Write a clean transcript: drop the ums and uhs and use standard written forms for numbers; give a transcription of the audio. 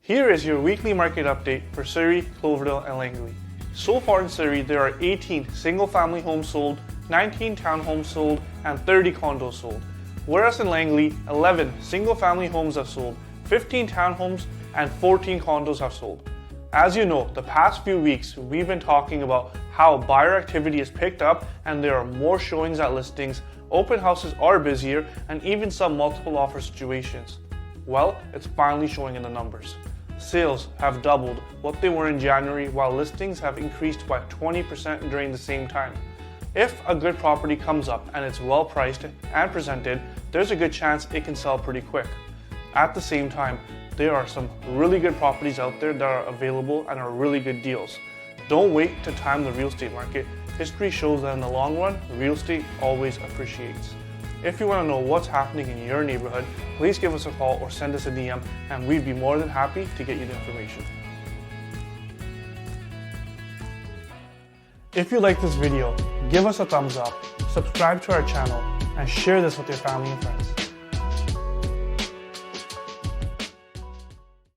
Here is your weekly market update for Surrey, Cloverdale and Langley. So far in Surrey, there are 18 single-family homes sold, 19 townhomes sold, and 30 condos sold. Whereas in Langley, 11 single-family homes have sold, 15 townhomes, and 14 condos have sold. As you know, the past few weeks, we've been talking about how buyer activity has picked up and there are more showings at listings, open houses are busier, and even some multiple offer situations. Well, it's finally showing in the numbers. Sales have doubled what they were in January, while listings have increased by 20% during the same time. If a good property comes up and it's well priced and presented, there's a good chance it can sell pretty quick. At the same time, there are some really good properties out there that are available and are really good deals. Don't wait to time the real estate market. History shows that in the long run, real estate always appreciates. If you want to know what's happening in your neighborhood, please give us a call or send us a DM and we'd be more than happy to get you the information. If you like this video, give us a thumbs up, subscribe to our channel, and share this with your family and friends.